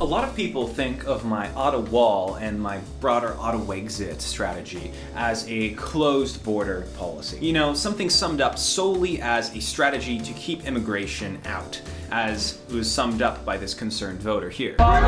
A lot of people think of my auto wall and my broader auto exit strategy as a closed border policy. You know, something summed up solely as a strategy to keep immigration out, as it was summed up by this concerned voter here. What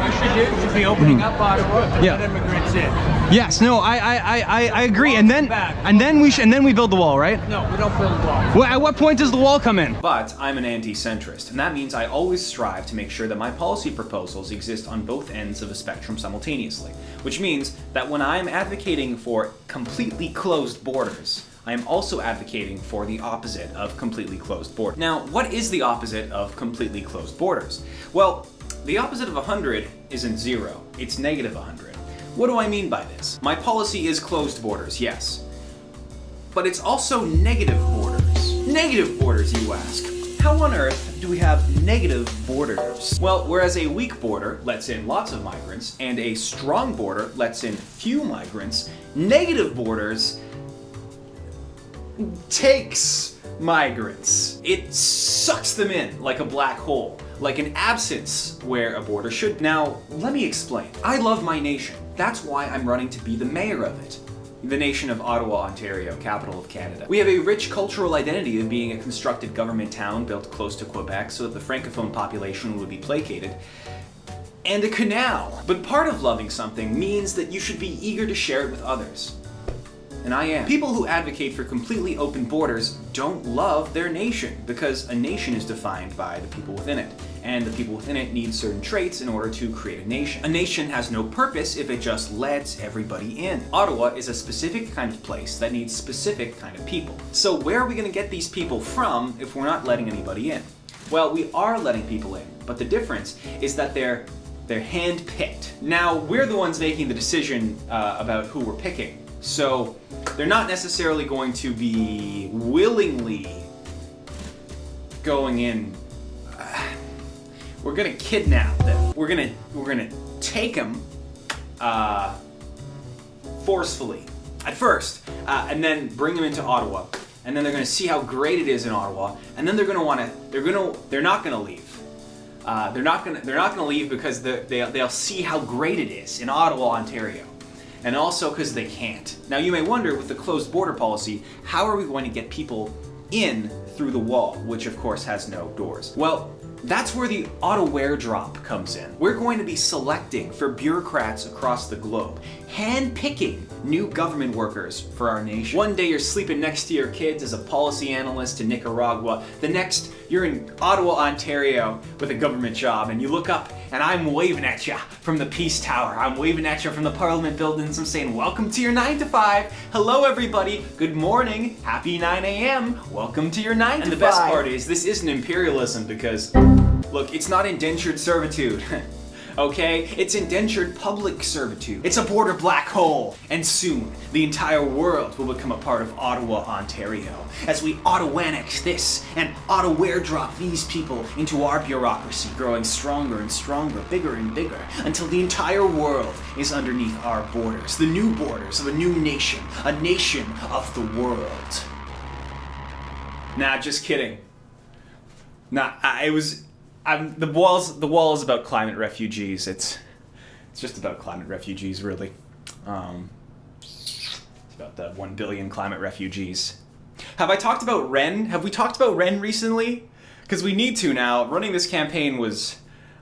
you should be opening up Ottawa to let immigrants in. Yes, no, I agree. And then we build the wall, right? No, we don't build a wall. Well, at what point does the wall come in? But I'm an anti-centrist, and that means I always strive to make sure that my policy proposals exist on both ends of a spectrum simultaneously, which means that when I'm advocating for completely closed borders, I am also advocating for the opposite of completely closed borders. Now, what is the opposite of completely closed borders? Well, the opposite of 100 isn't 0, it's negative 100. What do I mean by this? My policy is closed borders, yes. But it's also negative borders. Negative borders, you ask. How on earth do we have negative borders? Well, whereas a weak border lets in lots of migrants, and a strong border lets in few migrants, negative borders takes migrants. It sucks them in like a black hole, like an absence where a border should. Now, let me explain. I love my nation. That's why I'm running to be the mayor of it. The nation of Ottawa, Ontario, capital of Canada. We have a rich cultural identity of being a constructed government town built close to Quebec so that the francophone population would be placated, and a canal. But part of loving something means that you should be eager to share it with others. And I am. People who advocate for completely open borders don't love their nation, because a nation is defined by the people within it, and the people within it need certain traits in order to create a nation. A nation has no purpose if it just lets everybody in. Ottawa is a specific kind of place that needs specific kind of people. So where are we going to get these people from if we're not letting anybody in? Well, we are letting people in, but the difference is that they're hand-picked. Now, we're the ones making the decision about who we're picking. So they're not necessarily going to be willingly going in. We're gonna kidnap them. We're gonna take them forcefully at first, and then bring them into Ottawa, and then they're gonna see how great it is in Ottawa, and then they're not gonna leave. They're not gonna leave because they'll see how great it is in Ottawa, Ontario. And also because they can't. Now you may wonder, with the closed border policy, how are we going to get people in through the wall, which of course has no doors? Well, that's where the auto airdrop comes in. We're going to be selecting for bureaucrats across the globe, hand-picking new government workers for our nation. One day you're sleeping next to your kids as a policy analyst in Nicaragua. The next, you're in Ottawa, Ontario with a government job, and you look up and I'm waving at you from the Peace Tower. I'm waving at you from the Parliament buildings. I'm saying, welcome to your 9 to 5. Hello everybody, good morning, happy 9 a.m. Welcome to your 9 to 5. And the best part is, this isn't imperialism because, look, it's not indentured servitude. Okay? It's indentured public servitude. It's a border black hole. And soon, the entire world will become a part of Ottawa, Ontario, as we auto-annex this and auto-airdrop these people into our bureaucracy, growing stronger and stronger, bigger and bigger, until the entire world is underneath our borders, the new borders of a new nation, a nation of the world. Nah, just kidding. Nah, the wall is about climate refugees. It's just about climate refugees, really. It's about the 1 billion climate refugees. Have I talked about Ren? Have we talked about Ren recently? Because we need to now. Running this campaign was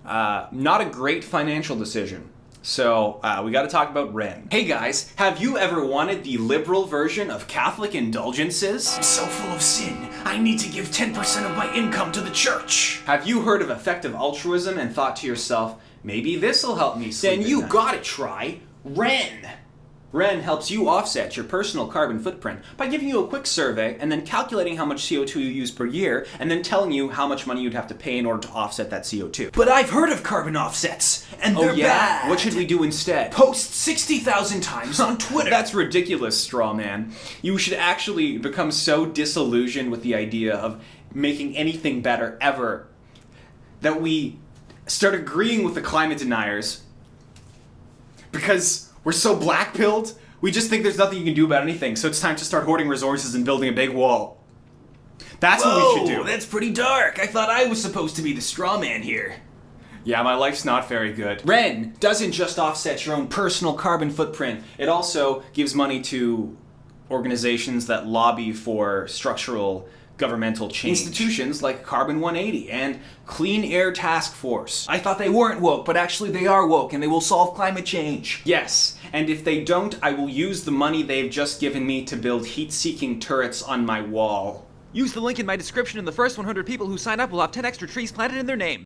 not a great financial decision. So we got to talk about Ren. Hey guys, have you ever wanted the liberal version of Catholic indulgences? I'm so full of sin, I need to give 10% of my income to the church. Have you heard of effective altruism and thought to yourself, maybe this'll help me sleep? Then you gotta try Ren. Ren helps you offset your personal carbon footprint by giving you a quick survey and then calculating how much CO2 you use per year and then telling you how much money you'd have to pay in order to offset that CO2. But I've heard of carbon offsets, and they're bad. What should we do instead? Post 60,000 times on Twitter. That's ridiculous, straw man. You should actually become so disillusioned with the idea of making anything better ever that we start agreeing with the climate deniers because we're so black-pilled, we just think there's nothing you can do about anything, so it's time to start hoarding resources and building a big wall. That's what we should do. That's pretty dark. I thought I was supposed to be the straw man here. Yeah, my life's not very good. REN doesn't just offset your own personal carbon footprint. It also gives money to organizations that lobby for structural governmental change. Institutions like Carbon 180 and Clean Air Task Force. I thought they weren't woke, but actually they are woke and they will solve climate change. Yes, and if they don't, I will use the money they've just given me to build heat-seeking turrets on my wall. Use the link in my description and the first 100 people who sign up will have 10 extra trees planted in their name.